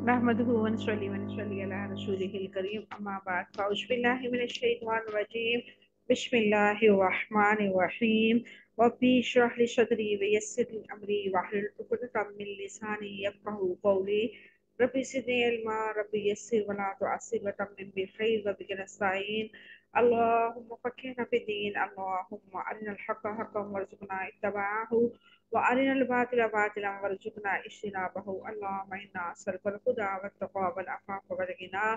नहमदुहु व नस्सली अला रसूलिहिल करीम अम्मा बाद फ़अऊज़ु बिल्लाहि मिनश शैतानिर रजीम बिस्मिल्लाहिर रहमानिर रहीम रब्बी इश्रह ली सदरी व यस्सिर ली अमरी वहलुल उक़दतम मिन लिसानी यफ़क़हू क़ौली रब्बी ज़िदनी इल्मा रब्बी यस्सिर व ला तुअस्सिर व तम्मिम बिल खैर व बिका नस्ताईन अल्लाहुम्मा फ़क़्हिना फ़िद्दीन अल्लाहुम्मा अरिनल हक़्क़ हक़्क़न वरज़ुक़ना इत्तिबाअहू وأرنا الباطل باطلا وارزقنا اجتنابه اللهم إنا نسألك الهدى والتقى والعفاف والغنى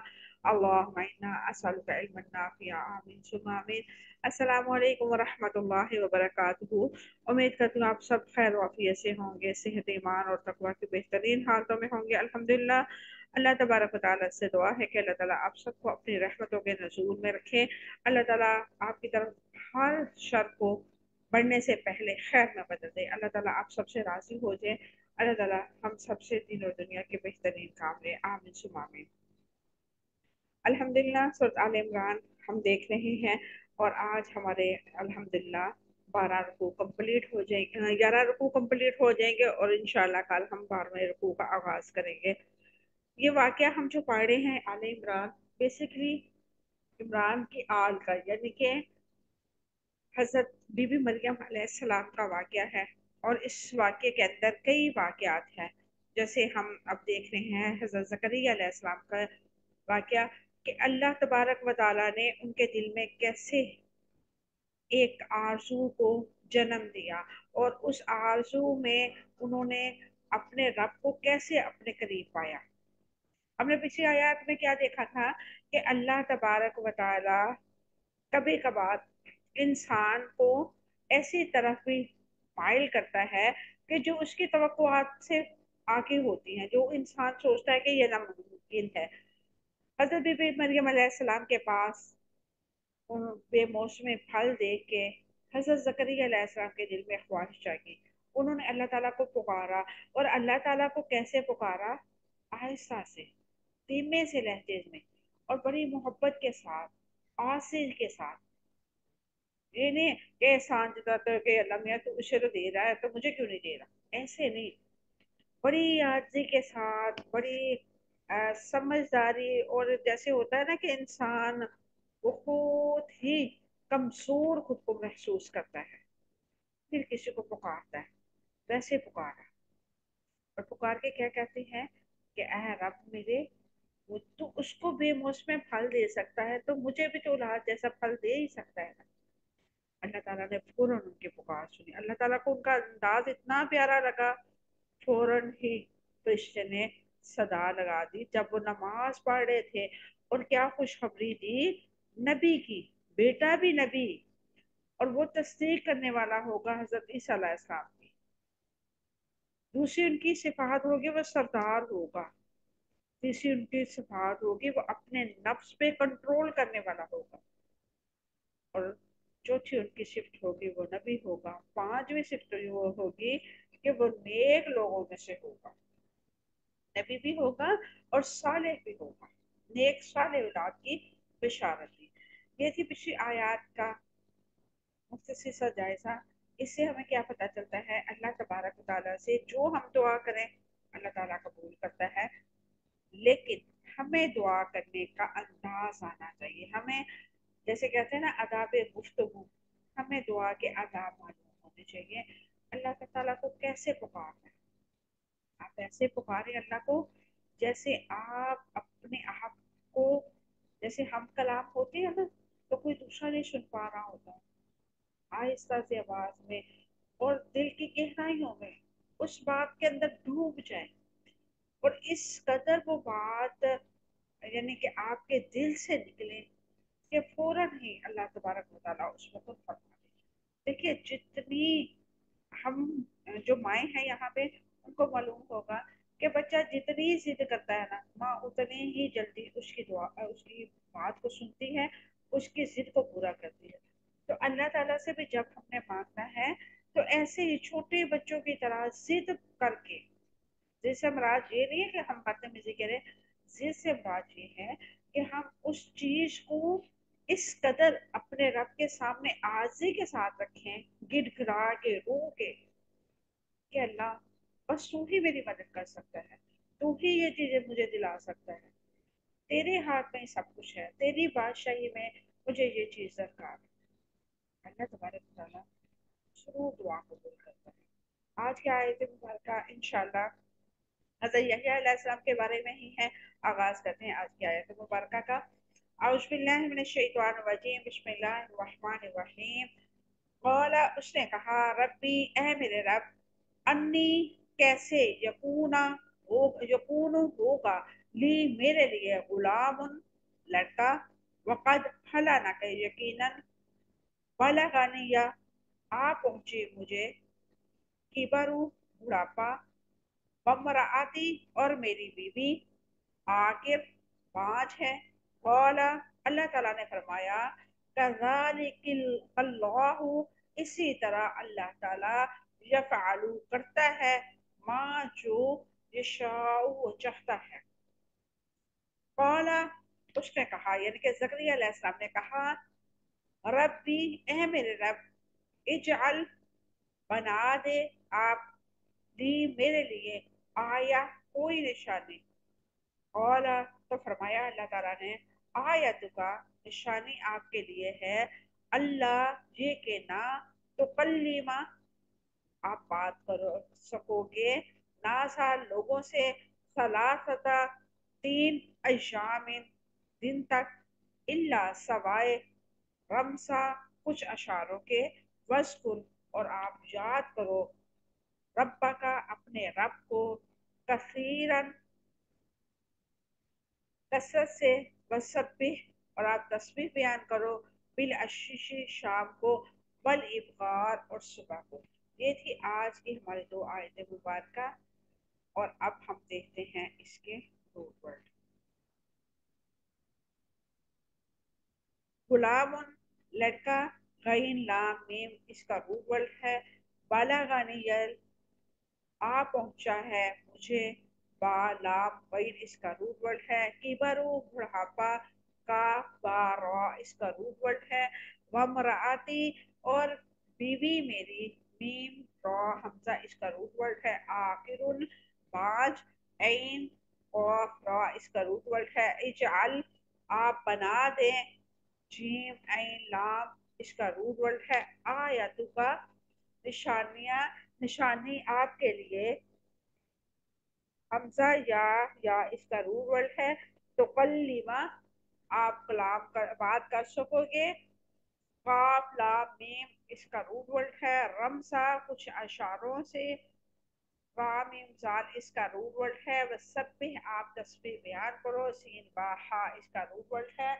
اللهم إنا أسألك علما نافعا آمين ثم آمين السلام علیکم ورحمۃ اللہ وبرکاتہ۔ امید کرتی ہوں آپ سب خیر وعافیت سے ہوں گے، صحت ایمان اور تقوی کے بہترین حالتوں میں ہوں گے الحمدللہ۔ اللہ تبارک و تعالیٰ سے دعا ہے کہ اللہ تعالیٰ آپ سب کو اپنی رحمتوں کے نزول میں رکھے۔ اللہ تعالیٰ آپ کی طرف ہر شر کو بڑھنے سے پہلے خیر میں بدل دے۔ اللہ تعالیٰ آپ سب سے راضی ہو جائے۔ اللہ تعالیٰ ہم سب سے دین اور دنیا کے بہترین کام لے، آمین ثم آمین۔ الحمدللہ سورۃ آل عمران ہم دیکھ رہے ہیں، اور آج ہمارے الحمدللہ 12 رکوع کمپلیٹ ہو جائیں گے، 11 رکوع کمپلیٹ ہو جائیں گے، اور انشاءاللہ کل ہم 12ویں رکوع کا آغاز کریں گے۔ یہ واقعہ ہم جو پڑھ رہے ہیں آل عمران، بیسیکلی عمران کی آل کا، یعنی کہ حضرت بی بی مریم علیہ السلام کا واقعہ ہے، اور اس واقعے کے اندر کئی واقعات ہیں۔ جیسے ہم اب دیکھ رہے ہیں حضرت زکریا علیہ السلام کا واقعہ، کہ اللہ تبارک و تعالیٰ نے ان کے دل میں کیسے ایک آرزو کو جنم دیا، اور اس آرزو میں انہوں نے اپنے رب کو کیسے اپنے قریب پایا۔ ہم نے پچھلی آیات میں کیا دیکھا تھا کہ اللہ تبارک و تعالیٰ کبھی کبھار انسان کو ایسی طرف بھی مائل کرتا ہے کہ جو اس کی توقعات سے آگے ہوتی ہیں، جو انسان سوچتا ہے کہ یہ ناممکن ہے۔ حضرت بی بی مریم علیہ السلام کے پاس بے موسمی پھل دیکھ کے حضرت زکریا علیہ السلام کے دل میں خواہش جاگی۔ انہوں نے اللہ تعالیٰ کو پکارا، اور اللہ تعالیٰ کو کیسے پکارا؟ آہستہ سے، دھیمے سے لہجے میں، اور بڑی محبت کے ساتھ، آصر کے ساتھ۔ یہ نہیں کہ احسان جتاتے ہو کہ اللہ میاں تو اسے تو دے رہا ہے تو مجھے کیوں نہیں دے رہا، ایسے نہیں، بڑی عاجزی کے ساتھ، بڑی سمجھداری، اور جیسے ہوتا ہے نا کہ انسان وہ خود ہی کمزور خود کو محسوس کرتا ہے، پھر کسی کو پکارتا ہے، ویسے پکارا، اور پکار کے کیا کہتے ہیں کہ اے رب میرے، وہ تو اس کو بے موسم پھل دے سکتا ہے تو مجھے بھی تو اولاد جیسا پھل دے ہی سکتا ہے نا۔ اللہ تعالیٰ نے فوراً ان کی پکار سنی، اللہ تعالیٰ کو ان کا انداز اتنا پیارا لگا، فوراً ہی فرشتے نے صدا لگا دی جب وہ نماز پڑھ رہے تھے، اور کیا خوشخبری دی، نبی کی، بیٹا بھی نبی، اور وہ تصدیق کرنے والا ہوگا حضرت عیسیٰ علیہ السلام کی۔ دوسری ان کی صفات ہوگی وہ سردار ہوگا، تیسری ان کی صفات ہوگی وہ اپنے نفس پہ کنٹرول کرنے والا ہوگا، اور چوتھی ان کی صفت ہوگی وہ نبی ہوگا، پانچویں صفت وہ ہوگی کہ وہ نیک لوگوں میں سے ہوگا، نبی بھی ہوگا اور صالح بھی ہوگا، نیک صالح اولاد کی بشارت دی۔ یہ تھی پچھلی آیات کا مختصر سا جائزہ۔ اس سے ہمیں کیا پتہ چلتا ہے؟ اللہ تبارک و تعالیٰ سے جو ہم دعا کریں اللہ تعالیٰ قبول کرتا ہے، لیکن ہمیں دعا کرنے کا انداز آنا چاہیے۔ ہمیں جیسے کہتے ہیں نا آداب گفتگو، ہمیں دعا کے آداب معلوم ہونے چاہیے۔ اللہ تعالیٰ کو کیسے پکارنا ہے؟ آپ ایسے پکاریں اللہ کو جیسے آپ اپنے آپ کو، جیسے ہم کلام ہوتے ہیں نا تو کوئی دوسرا نہیں سن پا رہا ہوتا، آہستہ سے آواز میں اور دل کی گہرائیوں میں اس بات کے اندر ڈوب جائیں، اور اس قدر وہ بات یعنی کہ آپ کے دل سے نکلے کہ فوراً ہی اللہ تبارک و تعالیٰ اس کو خود فرما دے۔ دیکھیے جتنی ہم جو مائیں ہیں یہاں پہ ان کو معلوم ہوگا کہ بچہ جتنی ضد کرتا ہے نا، ماں اتنی ہی جلدی اس کی دعا، اس کی بات کو سنتی ہے، اس کی ضد کو پورا کرتی ہے۔ تو اللہ تعالیٰ سے بھی جب ہم نے مانگنا ہے تو ایسے ہی چھوٹے بچوں کی طرح ضد کر کے، جیسے مراد یہ نہیں ہے کہ ہم بدتمیزی کریں، ضد سے مراد یہ ہے کہ ہم اس چیز کو اس قدر اپنے رب کے سامنے عاجزی کے ساتھ رکھیں، گڑ گڑا کے، رو کے، کہ اللہ بس تو ہی میری مدد کر سکتا ہے، तू ही ये चीजें मुझे दिला सकता है, तेरे हाथ में सब कुछ है, तेरी बादशाही में मुझे ये चीज दरकार है। अल्लाह तबारक व तआला जरूर दुआ कबूल करता है। आज की आयत मुबारक इंशाल्लाह हज़रत यहया अलैहिस्सलाम के बारे में ही है। आगाज करते हैं आज की आयत मुबारक का। औज़ु बिल्लाहि मिनश शैतानिर रजीम, बिस्मिल्लाहिर रहमानिर रहीम। कौला, उसने कहा, रब्बी, ए मेरे रब, अन्नी, कैसे, यकूना, हो, यकून होगा, ली, मेरे लिए, गुलामुन, लड़का, वक़द, फला न के, यकीनन, बलगनिया, आ पहुंचे मुझे, किबरु, बुढ़ापा, वम्रअती, और मेरी बीवी, आकिर, पांच है। कौला, अल्लाह ताला ने फरमाया, कज़ालिकिल अल्लाहु, इसी तरह अल्लाह ताला, यफ़अलु, करता है, माँ, जो, यशाउ, वो चाहता है। कौला, उसने कहा, यानी कि ज़करिया अलैहिस्सलाम ने कहा, रब्बी, ए मेरे रब, इजअल, बना दे आप, दी, मेरे लिए, आया, कोई निशानी। और तो फरमाया अल्लाह ताला ने, आयत का, निशानी आपके लिए है, अल्लाह, ये के ना, तो कल्लीमा, आप बात करो सकोगे, नासा, लोगों से, सलासता, 3 अय्यामिन, दिन तक, इल्ला, सवाए, रमसा, कुछ अशारों के, वस्कुर, और आप याद करो, रब्बा का, अपने रब को, कसीरन, कसरत से, वसब्बिह, और आप तस्बीह बयान करो, बिल अशीशी, शाम को, वल इब्कार, और सुबह को। ये थी आज की हमारी दो आयतें मुबारक। और अब हम देखते हैं इसके रूट वर्ड। गुलामुन, लड़का, गईन लाम मीम, इसका रूट वर्ड है। बालागानियल, आ पहुंचा है मुझे, बा, लाम, गईन, इसका रूट वर्ड है। किबरू, बुढ़ापा, का, बा, रा, इसका रूट वर्ड है। वमराती, और बीवी मेरी, मीम, रा, हमजा, इसका रूट वर्ड है। आखिरुल, बाज, ऐन, कॉफ, रा, इसका रूट वर्ड है। इजअल, आप बना दें, जीम, ऐन, लाम, इसका रूट वर्ड है। आयतु का, निशानियां, निशानी आपके लिए, हमजा, या इसका रूट वर्ड है। तो कल्लिमा, आप कलाम कर, बात कर सकोगे। काफ, लाम, मीम, इसका रूट वर्ड है। रमसा, कुछ अशारों से। वाम, मीम, जाल, इसका रूट वर्ड है। वसब्बिह, आप तस्बीह बयान करो। सीन, बा, हा, इसका रूट वर्ड है।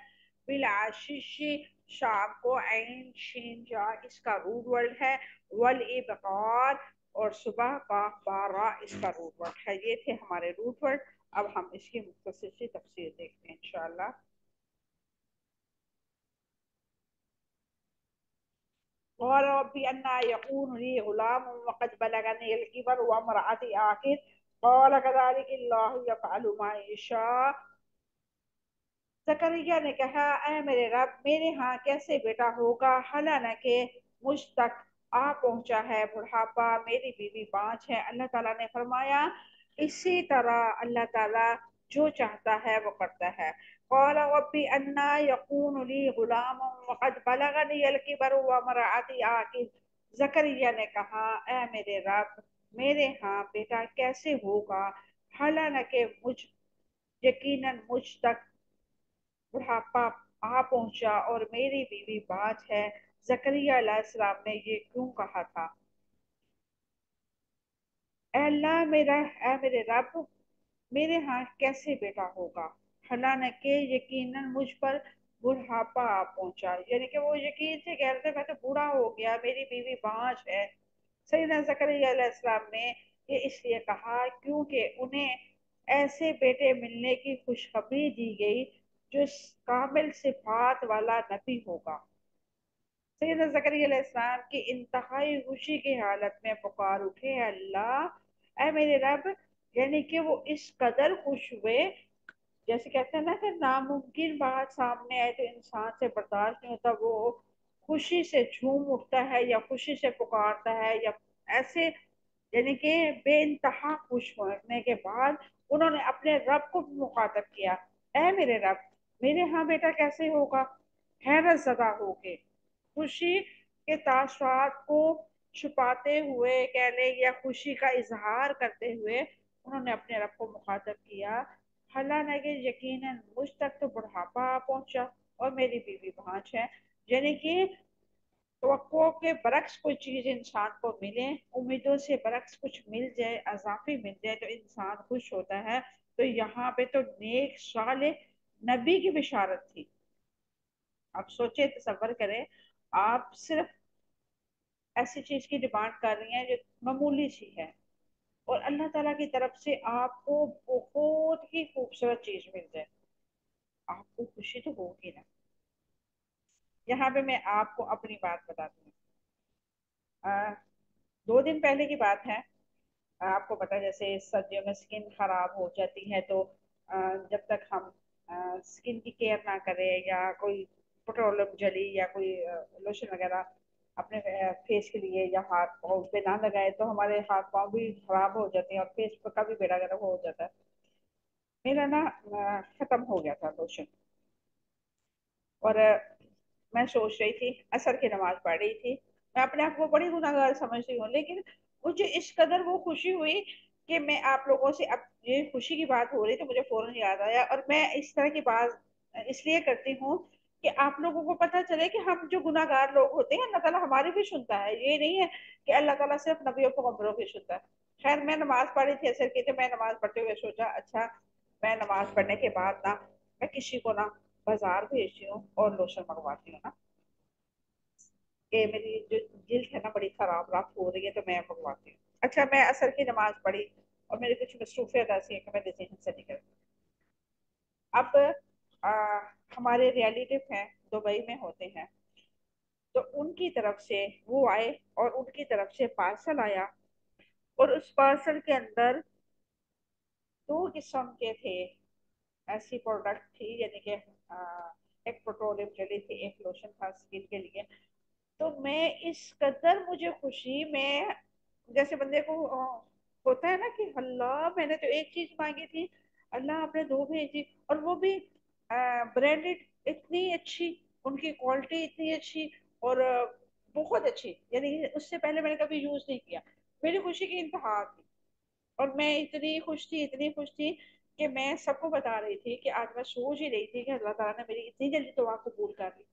बिल आशीशी, शाम को। ऐन, शीन, जा, इसका रूट वर्ड है। वल इबकार, और सुबह का, बारा, इसका रूट वर्ड है। ये थे हमारे रूट वर्ड। अब हम इसकी मुख्तसर सी तफसीर देखते हैं इंशाल्लाह। قال رب أنى يكون لي غلام وقد بلغني الكبر وامرأتي آخر قال كذلك الله يفعل ما يشاء। जकरिया ने कहा, ऐ मेरे रब, मेरे यहाँ कैसे बेटा होगा, हालांकि मुझ तक आ पहुंचा है बुढ़ापा, मेरी बीवी बाँझ है। अल्लाह ताला ने फरमाया, इसी तरह अल्लाह ताला जो चाहता है वो करता है। قال رب أنى يكون لي غلام وقد بلغني الكبر وامرأتي عاقر। जकरिया ने कहा, ऐ मेरे रब, मेरे यहाँ बेटा कैसे होगा, हालांकि मुझ, यकीनन मुझ तक बुढ़ापा आ पहुंचा और मेरी बीवी बाँझ है। जकरिया अलैहिस्सलाम ने ये क्यों कहा था? "ऐ अल्लाह, ऐ मेरे रब, मेरे यहाँ कैसे बेटा होगा, हालांकि यकीनन मुझ पर बुढ़ापा आ पहुंचा। यानी कि वो यकीन से कह रहे थे, मैं तो बूढ़ा हो गया, मेरी बीवी बाँझ है। सैयदना जकरिया अलैहिस्सलाम ने ये इसलिए कहा क्योंकि उन्हें ऐसे बेटे मिलने की खुशखबरी दी गई जो कामिल सिफात वाला नबी होगा। सैयदना जकरिया अलैहिस्सलाम की इंतहाई खुशी की हालत में पुकार उठे, अल्लाह, ऐ मेरे रब। यानी कि वो इस कदर खुश हुए, जैसे कहते हैं ना कि नामुमकिन बात सामने आए तो इंसान से बर्दाश्त नहीं होता, वो खुशी से झूम उठता है या खुशी से पुकारता है, या ऐसे यानी कि बेइंतहा खुश होने के बाद उन्होंने अपने रब को मुखातब किया, ऐ मेरे रब, मेरे यहाँ बेटा कैसे होगा। हैरत ज़दा हो के, खुशी के तासुरात को छुपाते हुए कह ले या खुशी का इजहार करते हुए उन्होंने अपने रब को मुखातब किया, हालांकि यकीनन मुझ तक तो बुढ़ापा आ पहुंचा और मेरी बीवी भांज है। यानी कि तवक्को के बरक्स कोई चीज इंसान को मिले, उम्मीदों से बरक्स कुछ मिल जाए, अजाफी मिल जाए तो इंसान खुश होता है। तो यहाँ पे तो नेक साले नबी की बिशारत थी। आप सोचे, तसव्वुर करें, आप सिर्फ ऐसी चीज की डिमांड कर रही हैं जो मामूली सी है, और अल्लाह ताला की तरफ से आपको बहुत ही खूबसूरत चीज मिल जाए, आपको खुशी तो होगी ना। यहाँ पे मैं आपको अपनी बात बताती हूँ। 2 दिन पहले की बात है। आपको पता है जैसे सर्दियों में स्किन खराब हो जाती है, तो जब तक हम स्किन की केयर ना करें या कोई पेट्रोलियम जली या कोई लोशन वगैरह अपने फेस के लिए या हाथ पाँव पे ना लगाए तो हमारे हाथ पाँव भी खराब हो जाते हैं और फेस पर का भी बेड़ा गर्म हो जाता है। मेरा ना खत्म हो गया था लोशन, और मैं सोच रही थी, असर की नमाज पढ़ रही थी, मैं अपने आप को बड़ी गुनाहगार समझ रही हूँ, लेकिन मुझे इस कदर वो खुशी हुई कि मैं आप लोगों से, अब ये खुशी की बात हो रही तो मुझे फौरन याद आया। और मैं इस तरह की बात इसलिए करती हूँ कि आप लोगों को पता चले कि हम जो गुनाहगार लोग होते हैं अल्लाह ताला हमारी भी सुनता है, ये नहीं है कि अल्लाह ताला सिर्फ नबियों को पैगंबरों की सुनता है। खैर, मैं नमाज पढ़ी थी असर की, तो मैं नमाज पढ़ते हुए सोचा, अच्छा मैं नमाज पढ़ने के बाद ना मैं किसी को ना बाजार भेजती हूँ और लोशन मंगवाती हूँ ना, कि मेरी जो जिल्द है ना बड़ी खराब रात हो रही है तो मैं मंगवाती हूँ। अच्छा, मैं असर की नमाज पढ़ी और मेरी कुछ मसरूफियत ऐसी है कि मैं जहन से निकल, अब आ, हमारे रिलेटिव हैं, दुबई में होते हैं, तो उनकी तरफ से वो आए और उनकी तरफ से पार्सल आया, और उस पार्सल के अंदर 2 किस्म के थे, ऐसी प्रोडक्ट थी, यानी कि एक पेट्रोलियम जेली थी, एक लोशन था स्किन के लिए। तो मैं इस कदर मुझे खुशी में, जैसे बंदे को होता है ना कि अल्लाह मैंने तो एक चीज मांगी थी, अल्लाह आपने 2 भेजी, और वो भी ब्रांडेड, इतनी अच्छी, उनकी क्वालिटी इतनी अच्छी, और बहुत अच्छी, यानी उससे पहले मैंने कभी यूज नहीं किया। मेरी खुशी की इंतहा थी, और मैं इतनी खुश थी, इतनी खुश थी कि मैं सबको बता रही थी कि आज मैं सोच ही रही थी कि अल्लाह ताला ने मेरी इतनी जल्दी दुआ कबूल कर ली।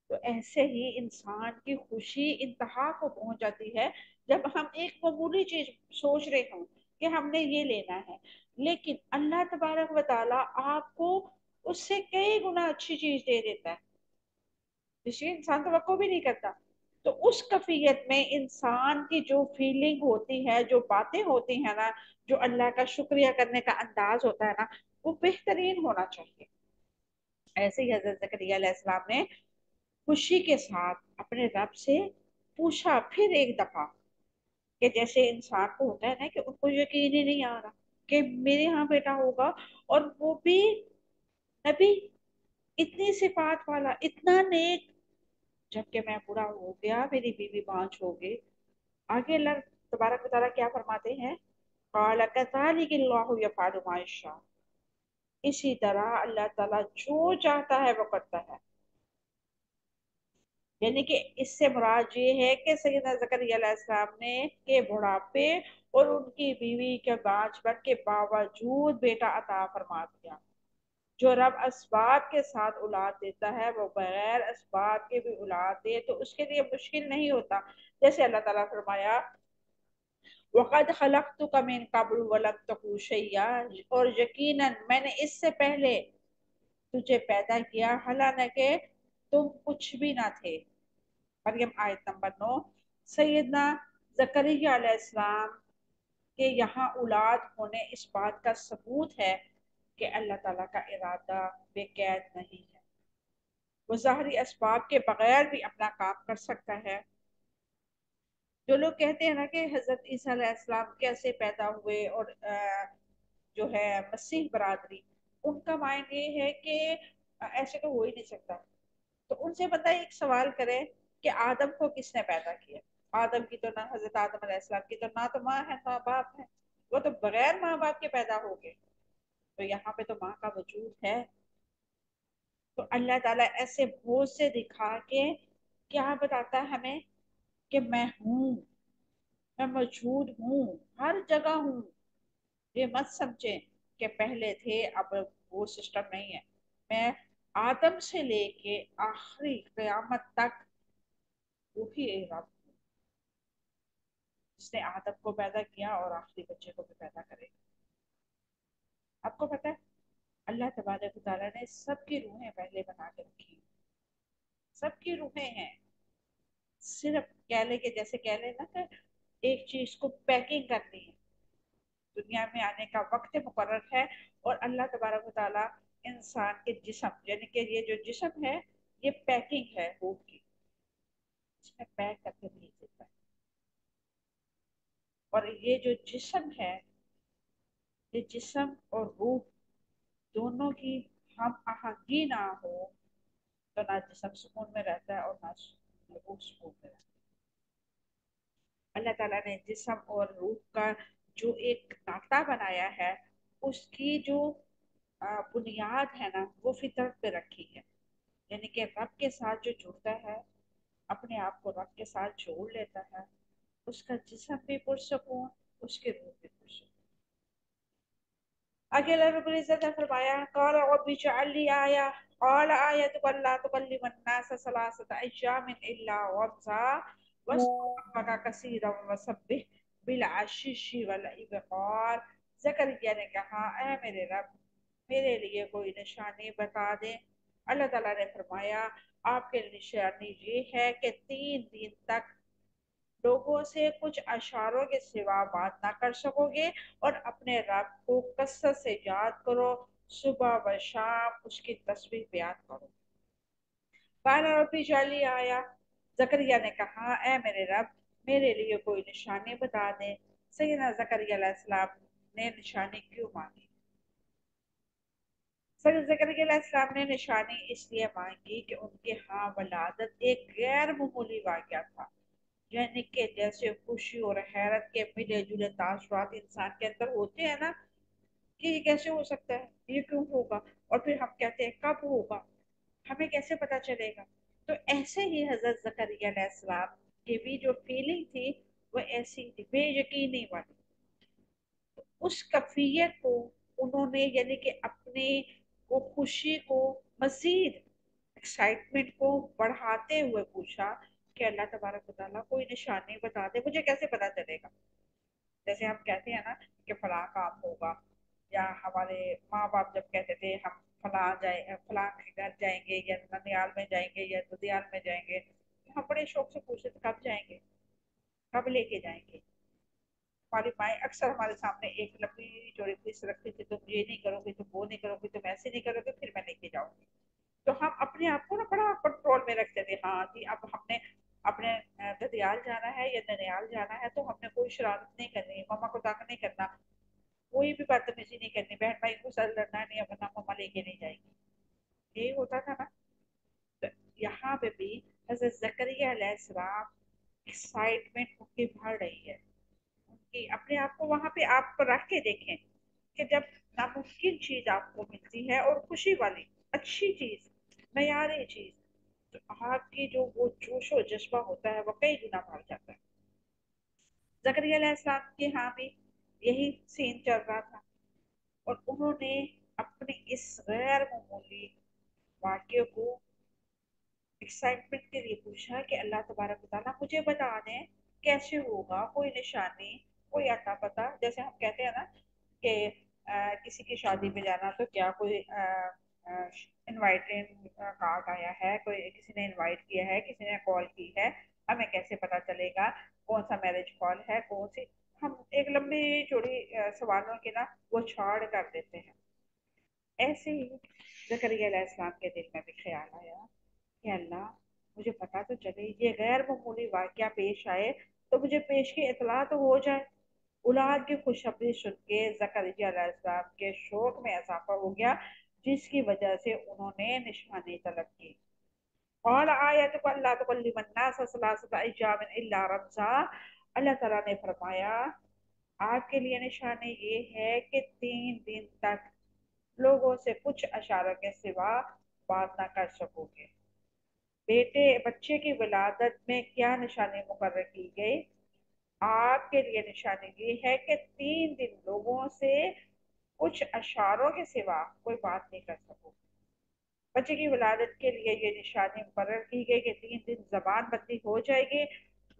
तो ऐसे ही इंसान की खुशी इंतहा को पहुंच जाती है जब हम एक मामूली चीज सोच रहे हों कि हमने ये लेना है, लेकिन अल्लाह तबारक व ताला आपको उससे कई गुना अच्छी चीज दे देता है, जिसकी इंसान तवक्को भी नहीं करता। तो उस कफियत में इंसान की जो फीलिंग होती है, जो बातें होती है ना, जो अल्लाह का शुक्रिया करने का अंदाज होता है ना, वो बेहतरीन होना चाहिए। ऐसे ही हजरत जकरिया अलैहिस्सलाम ने खुशी के साथ अपने रब से पूछा फिर एक दफा, कि जैसे इंसान को होता है ना कि उनको यकीन ही नहीं आ रहा कि मेरे यहाँ बेटा होगा, और वो भी नबी, इतनी सिफात वाला, इतना नेक। जबकि मैं बूढ़ा हो गया, मेरी बीवी बांझ हो गई। आगे अल्लाह तबारक व तआला क्या फरमाते हैं, काला कज़ालिकल्लाहु यफ़अलु मा यशा, इसी तरह अल्लाह ताला जो चाहता है वो करता है। यानी कि इससे मुराद ये है कि सैयदना ज़करिया अलैहिस्सलाम ने के बुढ़ापे और उनकी बीवी के बांझपन के बावजूद बेटा अता फरमा दिया। जो रब असबाब के साथ औलाद देता है वो बगैर असबाब के भी औलाद दे तो उसके लिए मुश्किल नहीं होता। जैसे अल्लाह ताला फरमाया, वक़द खलक़तुका मिन क़ब्ल व लम तकू शैय्या, और यकीनन मैंने इससे पहले तुझे पैदा किया, हालांकि तुम कुछ भी ना थे। मरियम आयत नंबर 9। सैयदना जकरिया अलैहिस्सलाम के यहाँ औलाद होने इस बात का सबूत है कि अल्लाह ताला का इरादा बेकैद नहीं है, वो ज़ाहरी असबाब के बगैर भी अपना काम कर सकता है। जो लोग कहते हैं ना कि हजरत ईसा अलैहिस्सलाम कैसे पैदा हुए, और जो है मसीह बरादरी, उनका माइंड ये है कि ऐसे तो हो ही नहीं सकता। तो उनसे बंदा एक सवाल करे कि आदम को किसने पैदा किया, आदम की तो ना, हजरत आदम अलैहिस्सलाम की तो ना तो माँ है ना बाप है, वो तो बगैर माँ बाप के पैदा हो गए। तो यहाँ पे तो माँ का वजूद है। तो अल्लाह ताला ऐसे बोझ से दिखा के क्या बताता है हमें कि मैं हूँ, मैं मौजूद हूँ, हर जगह हूँ। ये मत समझे कि पहले थे अब वो सिस्टम नहीं है। मैं आदम से लेके आखिरी कयामत तक वही रब जिसने आदम को पैदा किया और आखिरी बच्चे को भी पैदा करेगा। आपको पता है अल्लाह तबारक व तआला ने सबकी रूहें पहले बना के रखी, सबकी रूहें हैं। सिर्फ कह ले के जैसे कह ले ना कि एक चीज को पैकिंग करनी है, दुनिया में आने का वक्त मुकर्रर है। और अल्लाह तबारक व तआला इंसान के जिस्म यानी कि ये जो जिस्म है ये पैकिंग है रूह की, इसमें पैक करके भेज देता है। और ये जो जिस्म है, ये जिस्म और रूह दोनों की हम आहंगी ना हो तो ना जिस्म सुकून में रहता है और ना रूह सुकून में रहता है। अल्लाह ताला ने जिस्म और रूह का जो एक नाता बनाया है, उसकी जो बुनियाद है ना वो फितरत पे रखी है। यानी कि रब के साथ जो जुड़ता है, अपने आप को रब के साथ जोड़ लेता है, उसका जिस्म भी पुरसकून, उसकी रूह भी पुरसकून। आगे अल्लाह रब्बुल इज्जत ने फरमाया क़ाल रब्बी इजअल ली आया क़ाल आयतुका अल्ला तुकल्लिमन नास सलासata अय्यामिन इल्ला रमज़ा वज़्कुर रब्बका कसीरन वसब्बिह बिल अश्शि वल इब्कार। ज़करिया ने कहा, ऐ मेरे रब, मेरे लिए कोई निशानी बता दे। अल्लाह ताला ने फरमाया, आपके लिए निशानी ये है कि 3 दिन तक लोगों से कुछ अशारों के सिवा बात ना कर सकोगे और अपने रब को कसरत से याद करो, सुबह व शाम उसकी तस्बीह बयान करो। काला रब्बी जाली आया, जकरिया ने कहा, ऐ मेरे रब, मेरे लिए कोई निशानी बता दे। सैयदना जकरिया अलैहिस्सलाम ने निशानी क्यों मांगी? सैयदना जकरिया अलैहिस्सलाम ने निशानी इसलिए मांगी कि उनके यहाँ वलादत एक गैर मामूली वाकया था। यानी कि जैसे खुशी और हैरत के मिले जुले तासुरात इंसान के अंदर होते हैं ना, कि ये कैसे हो सकता है, ये क्यों होगा, और फिर हम कहते हैं कब होगा, हमें कैसे पता चलेगा। तो ऐसे ही हजरत जकरिया अलैहिस्सलाम की भी जो फीलिंग थी वो ऐसी थी, बेयकीनी वाली। तो उस कफियत को उन्होंने यानी कि अपने वो खुशी को मजीद एक्साइटमेंट को बढ़ाते हुए पूछा कि अल्लाह तबारक व तआला कोई निशानी बता दे, मुझे कैसे पता चलेगा। जैसे हम कहते हैं ना कि फलां काम होगा, या हमारे माँ बाप जब कहते थे हम फलां के घर जाएंगे या ननियाल में जाएंगे या दुदियाल में जाएंगे, तो हम बड़े शौक से पूछते थे कब जाएंगे, कब लेके जाएंगे। हमारी माएँ अक्सर हमारे सामने एक लंबी चौड़ी लिस्ट रखती थी, तुम ये नहीं करोगे, तुम वो नहीं करोगे, तुम ऐसे नहीं करोगे, फिर मैं लेके जाऊंगी। तो हम अपने आप को ना बड़ा कंट्रोल में रखते थे। हाँ जी, अब हमने अपने ददियाल जाना है या ननियाल जाना है तो हमने कोई शरारत नहीं करनी, मम्मा को तंग नहीं करना, कोई भी बदतमीजी नहीं करनी, बहन भाई को सर लड़ना नहीं, वरना मम्मा लेके नहीं जाएगी। यही होता था ना। तो यहाँ पे भी हजरत जकरिया अलैहिस्सलाम एक्साइटमेंट उनकी बढ़ रही है, उनकी अपने आप को वहां पे आप रख के देखें कि जब नामुमकिन चीज आपको मिलती है और खुशी वाली अच्छी चीज, मयारी चीज, तो आपकी जो वो जोश और जज्बा होता है वो कई गुना बढ़ जाता है। जकरिया अलैहिस्सलाम के यहाँ भी यही सीन चल रहा था। और उन्होंने अपने इस गैर मामूली वाक्य को एक्साइटमेंट के लिए पूछा कि अल्लाह तबारक व तआला मुझे बता दें कैसे होगा, कोई निशानी, कोई अता पता। जैसे हम कहते हैं ना कि किसी की शादी में जाना तो क्या कोई इनवाइटेड कार्ड आया है, कोई किसी ने इनवाइट किया है, किसी ने कॉल की है, हमें कैसे पता चलेगा कौन सा मैरिज कॉल है, कौन सी। हम एक लंबी चौड़ी सवालों के ना वो छाड़ कर देते हैं। ऐसे ही जकरिया अलैहिस्सलाम के दिल में भी ख्याल आया कि अल्लाह मुझे पता तो चले, ये गैर मामूली वाकया पेश आए तो मुझे पेश की इतला तो हो जाए। औलाद की खुशखबरी सुन के जकरिया अलैहिस्सलाम के शौक में इजाफा हो गया, जिसकी वजह से उन्होंने निशानी तलब की। قال آیتک اللہ تکلم الناس ثلاثۃ ایام الا رمزا، اللہ تعالیٰ نے فرمایا آپ کے لیے نشانی یہ ہے کہ 3 دن تک لوگوں سے کچھ اشاروں کے سوا بات نہ کر سکو گے۔ بچے کی ولادت میں کیا نشانی مقرر کی گئی؟ آپ کے لیے نشانی یہ ہے کہ 3 دن لوگوں سے کچھ اشاروں کے سوا کوئی بات نہیں کر سکو گے۔ بچے کی ولادت کے لیے یہ نشانی مقرر کی گئی کہ 3 دن زبان بندی ہو جائے گی،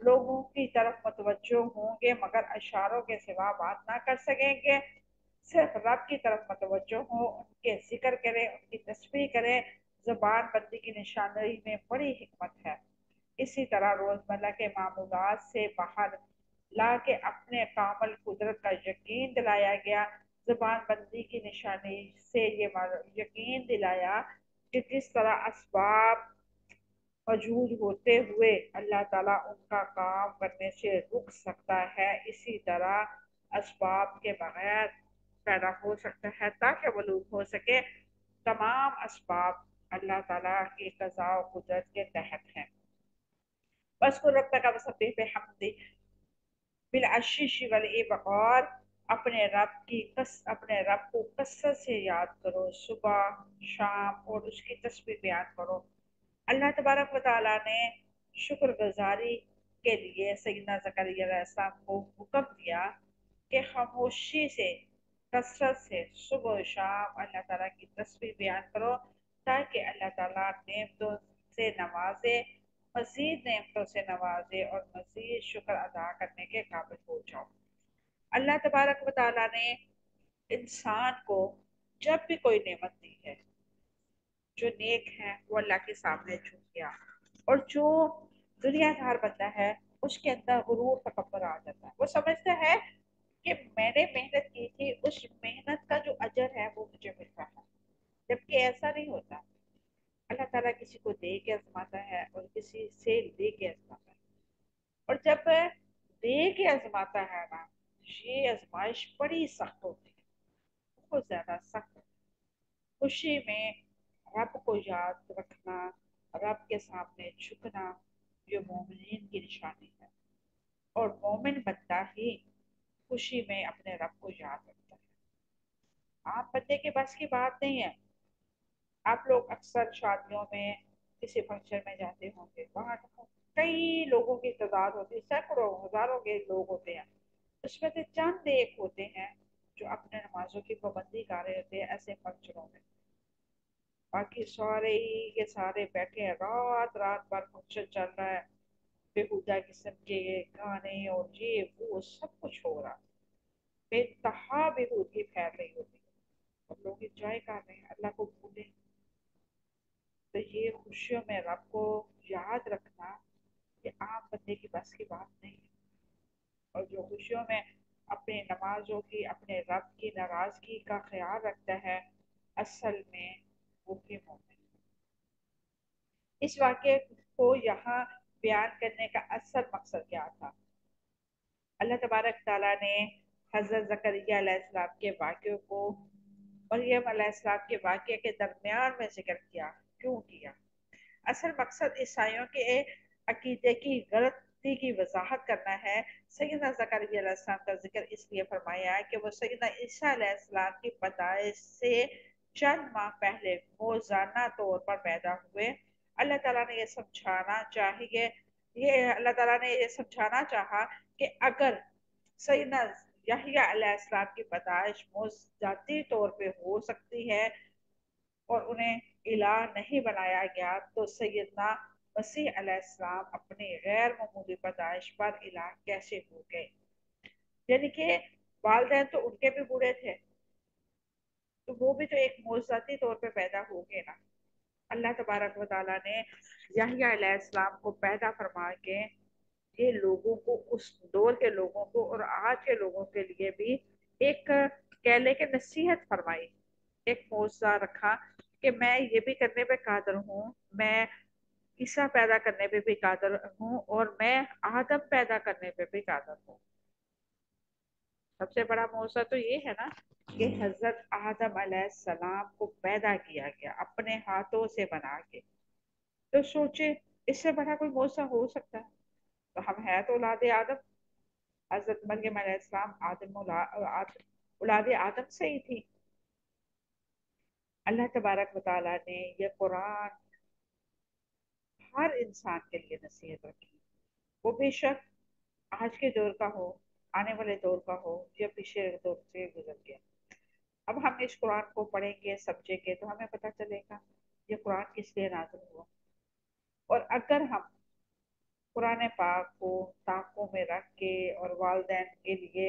لوگوں کی طرف متوجہ ہوں گے مگر اشاروں کے سوا بات نہ کر سکیں گے، صرف رب کی طرف متوجہ ہوں، ان کے ذکر کریں، ان کی تسبیح کریں۔ زبان بندی کی نشانی میں بڑی حکمت ہے۔ اسی طرح روزمرہ کے معمولات سے باہر لا کے اپنے کامل قدرت کا یقین دلایا گیا۔ زبان بندی کی نشانی سے یہ یقین دلایا کہ جس طرح اسباب موجود ہوتے ہوئے اللہ تعالیٰ ان کا کام کرنے سے رک سکتا ہے، اسی طرح اسباب کے بغیر پیدا ہو سکتا ہے تاکہ معلوم ہو سکے تمام اسباب اللہ تعالیٰ کی قضاء و قدرت کے تحت ہیں۔ بس کو رب کا وسبح بحمدہ بالعشیش والابکار، اپنے رب کو کثرت سے یاد کرو، صبح شام، اور اس کی تسبیح بیان کرو۔ اللہ تبارک و تعالیٰ نے شکر گزاری کے لیے سیدنا زکریا علیہ السلام کو حکم دیا کہ خاموشی سے کثرت سے صبح و شام اللہ تعالیٰ کی تسبیح بیان کرو تاکہ اللہ تعالیٰ نعمتوں سے نوازے، مزید نعمتوں سے نوازے اور مزید شکر ادا کرنے کے قابل ہو جاؤ۔ اللہ تبارک و تعالیٰ نے انسان کو جب بھی کوئی نعمت دی ہے، جو نیک ہے وہ اللہ کے سامنے جھک گیا، اور جو دنیا دار بنتا ہے اس کے اندر غرور تکبر آ جاتا ہے، وہ سمجھتا ہے کہ میں نے محنت کی تھی، اس محنت کا جو اجر ہے وہ مجھے مل رہا ہے، جبکہ ایسا نہیں ہوتا۔ اللہ تعالیٰ کسی کو دے کے آزماتا ہے اور کسی سے لے کے آزماتا ہے، اور جب دے کے آزماتا ہے نا، یہ آزمائش بڑی سخت ہوتی ہے، بہت زیادہ سخت۔ خوشی میں رب کو یاد رکھنا، رب کے سامنے جھکنا، یہ مومنین کی نشانی ہے، اور مومن بندہ ہی خوشی میں اپنے رب کو یاد رکھتا ہے۔ عام بندے کے بس کی بات نہیں ہے۔ آپ لوگ اکثر شادیوں میں کسی فنکشن میں جاتے ہوں گے، وہاں کئی لوگوں کی تعداد ہوتی ہے، سینکڑوں ہزاروں کے لوگ ہوتے ہیں، اس میں سے چند ایک ہوتے ہیں جو اپنے نمازوں کی پابندی کر رہے ہوتے ہیں ایسے فنکشنوں میں، باقی سارے ہی کے سارے بیٹھے ہیں، رات رات بھر فنکشن چل رہا ہے، بےہودہ قسم کے گانے اور یہ وہ سب کچھ ہو رہا، بے انتہا بےہودگی پھیل رہی ہوتی ہے، اور لوگ انجوائے کر رہے ہیں، اللہ کو بھولے۔ تو یہ خوشیوں میں رب کو یاد رکھنا یہ عام بندے کی بس کی بات نہیں ہے، اور جو خوشیوں میں اپنی نمازوں کی، اپنے رب کی ناراضگی کا خیال رکھتا ہے، اصل میں وہ بھی مومن ہے۔ اس واقعے کو یہاں بیان کرنے کا اصل مقصد کیا تھا؟ اللہ تبارک تعالیٰ نے حضرت زکریا علیہ السلام کے واقعے کو مریم علیہ السلام کے واقعے کے درمیان میں ذکر کیا، کیوں کیا؟ اصل مقصد عیسائیوں کے عقیدے کی غلطی کی وضاحت کرنا ہے۔ سیدنا زکریا علیہ السلام کا ذکر اس لیے فرمایا ہے کہ وہ سیدنا عیسیٰ علیہ السلام کی پیدائش سے چند ماہ پہلے موزانہ طور پر پیدا ہوئے۔ اللہ تعالیٰ نے یہ سمجھانا چاہا کہ اگر سیدنا یحییٰ علیہ السلام کی پیدائش موجزاتی طور پہ ہو سکتی ہے اور انہیں الہ نہیں بنایا گیا، تو سیدنا مسیح علیہ السلام اپنی غیر معمولی پیدائش پر الہ کیسے ہو گئے؟ یعنی کہ والدین تو ان کے بھی بوڑھے تھے، تو وہ بھی تو ایک معجزاتی طور پہ پیدا ہو گئے نا۔ اللہ تبارک و تعالیٰ نے یحییٰ علیہ السلام کو پیدا فرما کے یہ لوگوں کو، اس دور کے لوگوں کو اور آج کے لوگوں کے لیے بھی ایک کہہ لے کہ نصیحت فرمائی، ایک معجزہ رکھا کہ میں یہ بھی کرنے پہ قادر ہوں، میں عیسیٰ پیدا کرنے پہ بھی قادر ہوں، اور میں آدم پیدا کرنے پہ بھی قادر ہوں۔ سب سے بڑا معجزہ تو یہ ہے نا کہ حضرت آدم علیہ السلام کو پیدا کیا گیا اپنے ہاتھوں سے بنا کے، तो सोचे इससे बड़ा कोई मौसा हो सकता है? तो हम है तो औलाद आदम। हजरत मरियम अलैहिस्सलाम औलाद आदम से ही थी। अल्लाह तबारक व तआला ने ये कुरान हर इंसान के लिए नसीहत रखी। वो बेशक आज के दौर का हो, आने वाले दौर का हो, या पिछले दौर से गुजर गया। अब हम इस कुरान को पढ़ेंगे समझेंगे तो हमें पता चलेगा ये कुरान किस लिए नाज़िल हुआ। और अगर हम कुरान पाक को ताकों में रख के और वालदैन के लिए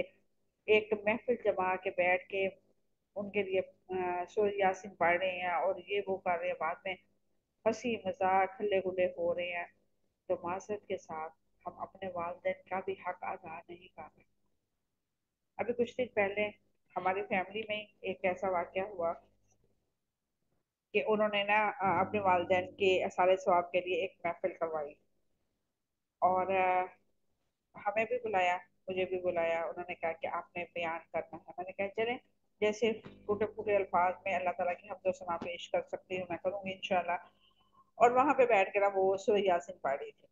एक महफिल जमा के बैठ के उनके लिए सूरह यासीन पढ़ रहे हैं और ये वो कर रहे हैं, बाद में हंसी मजाक हल्ले गुल्ले हो रहे हैं, तो माजरत के साथ हम अपने वालदैन का भी हक अदा नहीं कर रहे। अभी कुछ दिन पहले हमारी फैमिली में एक ऐसा वाकया हुआ कि उन्होंने ना अपने वालदैन के सारे सवाब के लिए एक महफिल करवाई। और हमें भी बुलाया, मुझे भी बुलाया। उन्होंने कहा कि आपने बयान करना है। मैंने कहा चले, जैसे टूटे फूटे अल्फाज में अल्लाह ताला की हमदो सना पेश कर सकती हूँ मैं करूँगी इंशाल्लाह। और वहां पे बैठ कर वो सूरह यासीन पढ़ रही थी।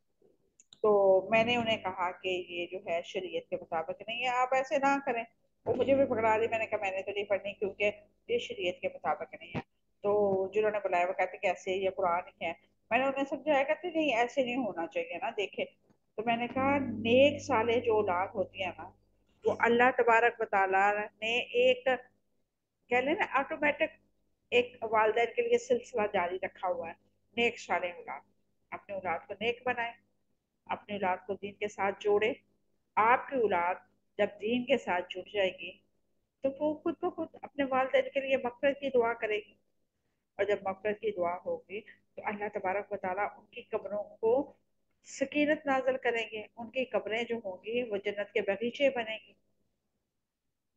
तो मैंने उन्हें कहा कि ये जो है शरीयत के मुताबिक नहीं है, आप ऐसे ना करें। वो मुझे भी पकड़ा दी। मैंने कहा मैंने तो नहीं पढ़नी क्योंकि ये शरीयत के मुताबिक नहीं है। तो जिन्होंने बुलाया वो कहते कैसे, ये कुरान है। मैंने उन्हें समझाया, कहते नहीं ऐसे नहीं होना चाहिए ना, देखे। तो मैंने कहा नेक साले जो औलाद होती है ना, वो अल्लाह तबारक व तआला ने एक कह लेना ऑटोमेटिक एक वालदैन के लिए सिलसिला जारी रखा हुआ है। नेक साले औलाद, अपने औलाद को नेक बनाए, अपनी औलाद को दीन के साथ जोड़े। आपकी औलाद जब दीन के साथ जुड़ जाएगी तो वो खुद ब खुद अपने वालिदैन के लिए मग़फ़िरत की दुआ करेगी। और जब मग़फ़िरत की दुआ होगी तो अल्लाह तबारक व तआला उनकी कब्रों को सकीनत नाज़िल करेंगे। उनकी कब्रें जो होंगी वो जन्नत के बगीचे बनेंगी।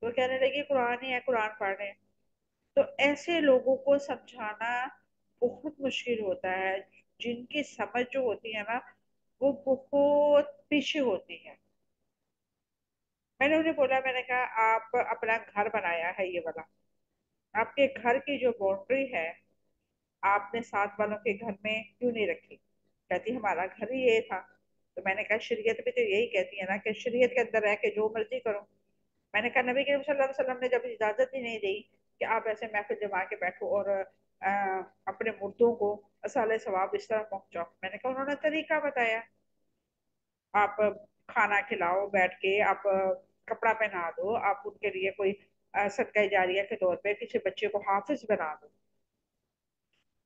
तो कहने लगी कुरान ही है, कुरान पढ़ रहे हैं। तो ऐसे लोगों को समझाना बहुत मुश्किल होता है, जिनकी समझ जो होती है ना वो बहुत पीछे होती है। मैंने उन्हें बोला, मैंने कहा आप अपना घर बनाया है ये वाला, आपके घर की जो बाउंड्री है आपने साथ वालों के घर में क्यों नहीं रखी? कहती हमारा घर ही ये था। तो मैंने कहा शरीयत भी तो यही कहती है ना कि शरीयत के अंदर रह के जो मर्जी करो। मैंने कहा नबी करीम सल्लल्लाहु अलैहि वसल्लम ने जब इजाजत ही नहीं दी कि आप ऐसे महफिल जमा के बैठो और अपने मुर्दों को असाले सवाब इस तरह पहुंचाओ। मैंने कहा उन्होंने तरीका बताया, आप खाना खिलाओ बैठ के, आप कपड़ा पहना दो, आप उनके लिए कोई सदका जारिया के तौर पे किसी बच्चे को हाफिज बना दो।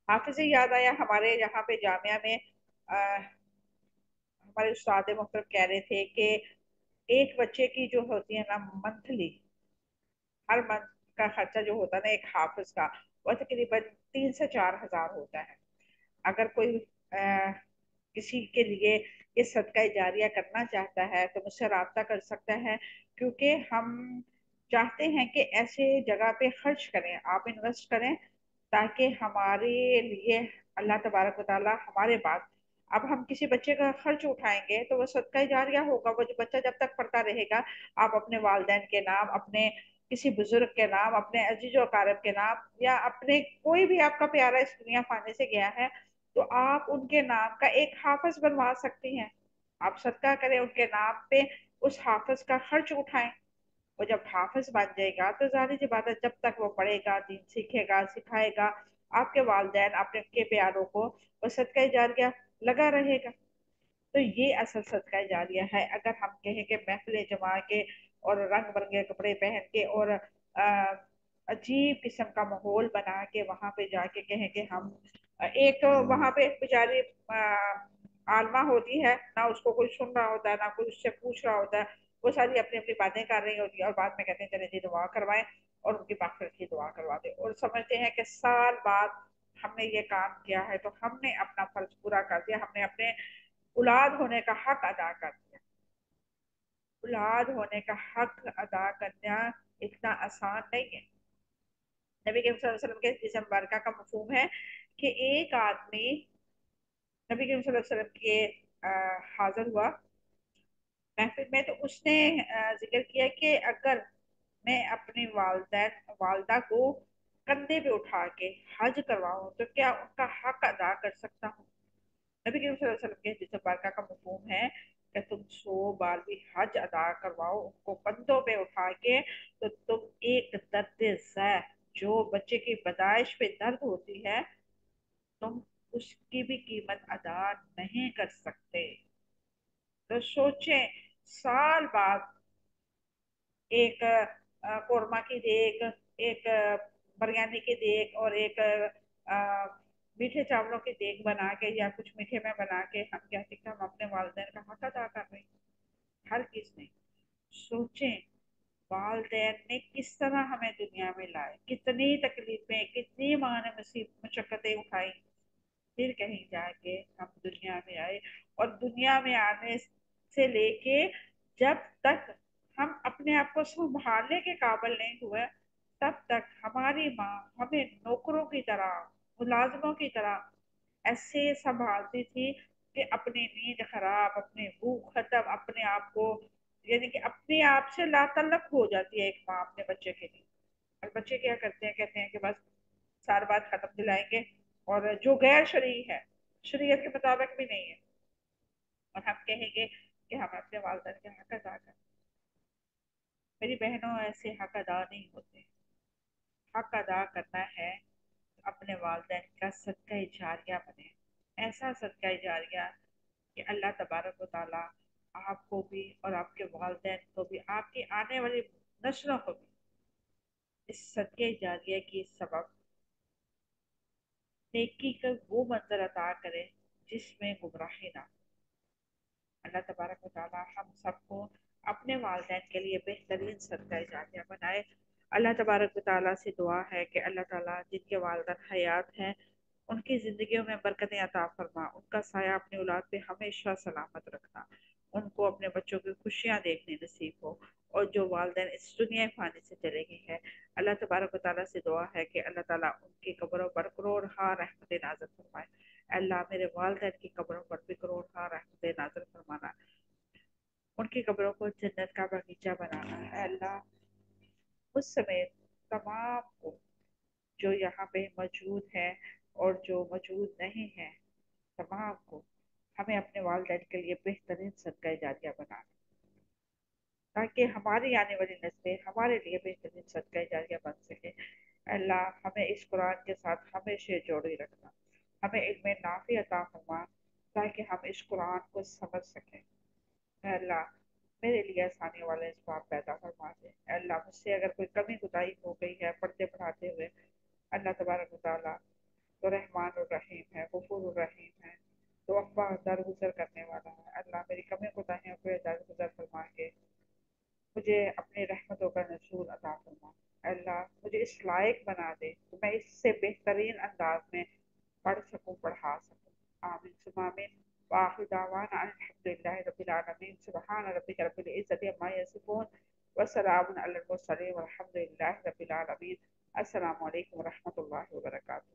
हाफिज से याद आया, हमारे यहाँ पे जामिया में हमारे उस्ताद मोहतरम कह रहे थे कि एक बच्चे की जो होती है ना मंथली, हर मंथ का खर्चा जो होता है ना एक हाफिज का, वो तकरीबन 3 से 4 हजार होता है। अगर कोई किसी के लिए ये सदका जारिया करना चाहता है तो मुझसे रब्ता कर सकता है, क्योंकि हम चाहते हैं कि ऐसे जगह पे खर्च करें, आप इन्वेस्ट करें, ताकि हमारे लिए अल्लाह तबारक व तआला हमारे बाद अब हम किसी बच्चे का खर्च उठाएंगे तो वो सदका जारिया होगा। वो जो बच्चा जब तक पढ़ता रहेगा, आप अपने वालिदैन के नाम, अपने किसी बुजुर्ग के नाम, अपने अजीज अकारब के नाम, या अपने कोई भी आपका प्यारा इस दुनिया फाने से गया है तो आप उनके नाम का एक हाफिज बनवा सकती हैं। आप सदका करें उनके नाम पे, उस हाफिज का खर्च उठाएं। वो जब हाफिज बन जाएगा तो जाहिर सी बात है जब तक वो पढ़ेगा, दीन सीखेगा, सिखाएगा, आपके वालिदैन अपने के प्यारों को वो सदका जारिया लगा रहेगा। तो ये असल सदका जारिया है। अगर हम कहें कि महफिलें जमा के और रंग बिरंगे कपड़े पहन के और अजीब किस्म का माहौल बना के वहां पे जाके कहें कि हम एक तो वहां पे एक बेचारी आलमा होती है ना, उसको कोई सुन रहा होता है ना कोई उससे पूछ रहा होता है, वो सारी अपनी अपनी बातें कर रही होती है और बाद में कहते हैं चले जी दुआ करवाएं और उनकी मग़फ़िरत की दुआ करवा दे, और समझते हैं कि साल बाद हमने ये काम किया है तो हमने अपना फर्ज पूरा कर दिया, हमने अपने औलाद होने का हक अदा कर दिया। औलाद होने का हक अदा करना इतना आसान नहीं है। नबी करीम सल्लल्लाहु अलैहि वसल्लम के जिस्म बारका का मफहूम है कि एक आदमी नबी करीम सल्लल्लाहु अलैहि वसल्लम के हाजिर हुआ महफिल में, तो उसने जिक्र किया कि अगर मैं अपनी वालदा को कंधे पे उठा के हज करवाऊं तो क्या उनका हक अदा कर सकता हूँ? نبی کریم صلی اللہ علیہ وسلم کے حدیث مبارکہ کا مفہوم ہے کہ تم 100 بار بھی حج ادا کرواؤ ان کو کندھوں پہ اٹھا کے، تو تم ایک درد ذیل جو بچے کی پیدائش پہ درد ہوتی ہے، تم اس کی بھی قیمت ادا نہیں کر سکتے۔ تو سوچیں، سال بعد ایک قورمہ کی دیگ، ایک بریانی کی دیگ، اور ایک میٹھے چاولوں کی دیگ بنا کے یا کچھ میٹھے میں بنا کے ہم کہتے ہیں کہ ہم اپنے والدین کا حق ادا کر رہے ہیں؟ ہر کس نے سوچیں، والدین نے کس طرح ہمیں دنیا میں لائے، کتنی تکلیفیں، کتنی ماں نے مشقتیں اٹھائی، پھر کہیں جا کے ہم دنیا میں آئے۔ اور دنیا میں آنے سے لے کے جب تک ہم اپنے آپ کو سنبھالنے کے قابل نہیں ہوئے، تب تک ہماری ماں ہمیں نوکروں کی طرح، ملازموں کی طرح ایسے سنبھالتی تھی کہ اپنی نیند خراب، اپنے بھوک ختم، اپنے آپ کو، یعنی کہ اپنے آپ سے لا تعلق ہو جاتی ہے ایک ماں اپنے بچے کے لیے۔ اور بچے کیا کرتے ہیں، کہتے ہیں کہ بس سار بات ختم دلائیں گے، اور جو غیر شرعی ہے، شریعت کے مطابق بھی نہیں ہے، اور ہم کہیں گے کہ ہم اپنے والدین کے حق ادا کریں۔ میری بہنوں، ایسے حق ادا نہیں ہوتے۔ حق ادا کرنا ہے اپنے والدین کا صدقہ جاریہ بنے، ایسا صدقہ جاریہ کہ اللہ تبارک و تعالی آپ کو بھی اور آپ کے والدین کو بھی، آپ کی آنے والی نسلوں کو بھی اس صدقے جاریہ کی سبب نیکی کا وہ منظر عطا کرے جس میں گمراہی نہ ہو۔ اللہ تبارک و تعالی ہم سب کو اپنے والدین کے لیے بہترین صدقہ جاریہ بنائے۔ اللہ تبارک و تعالی سے دعا ہے کہ اللہ تعالی جن کے والدین حیات ہیں ان کی زندگیوں میں برکتیں عطا فرما، ان کا سایہ اپنی اولاد پہ ہمیشہ سلامت رکھنا، ان کو اپنے بچوں کی خوشیاں دیکھنے نصیب ہو۔ اور جو والدین اس دنیا فانی سے چلے گئے ہیں، اللہ تبارک و تعالیٰ سے دعا ہے کہ اللہ تعالیٰ ان کی قبروں پر کروڑ ہا رحمت نازل فرمائے۔ اللہ میرے والدین کی قبروں پر بھی کروڑ ہا رحمت نازل فرمانا، ان کی قبروں کو جنت کا باغیچہ بنانا ہے۔ اللہ اس سمیت تمام کو جو یہاں پہ موجود ہیں اور جو موجود نہیں ہیں، تمام کو ہمیں اپنے والدین کے لیے بہترین صدقہ جاریہ بنانا، تاکہ ہماری آنے والی نسلیں ہمارے لیے بہترین صدقہ جاریہ بن سکے۔ اللہ ہمیں اس قرآن کے ساتھ ہمیشہ جوڑے رکھنا، ہمیں علم نافع عطا فرما تاکہ ہم اس قرآن کو سمجھ سکیں۔ اے اللہ میرے لیے آسانی والے اسباب پیدا فرما دے۔ اے اللہ مجھ سے اگر کوئی کمی کوتاہی ہو گئی ہے پڑھتے پڑھاتے ہوئے، اللہ تبارک و تعالیٰ تو رحمان الرحیم ہے، غفور الرحیم ہے، تو افا درگزر کرنے والا ہے۔ اللہ میری کمی کوتاہیوں کو درگزر فرما کے مجھے اپنی رحمتوں کا نزول عطا فرما۔ اے اللہ مجھے اس لائق بنا دے کہ میں اس سے بہترین انداز میں پڑھ سکوں، پڑھا سکوں۔ آمین ثم آمین۔ وآخر دعوانا ان الحمد للہ رب العالمین۔ سبحان ربک رب العزت عما یصفون وسلام علی المرسلین والحمد للہ رب العالمین۔ السلام علیکم ورحمۃ اللہ وبرکاتہ۔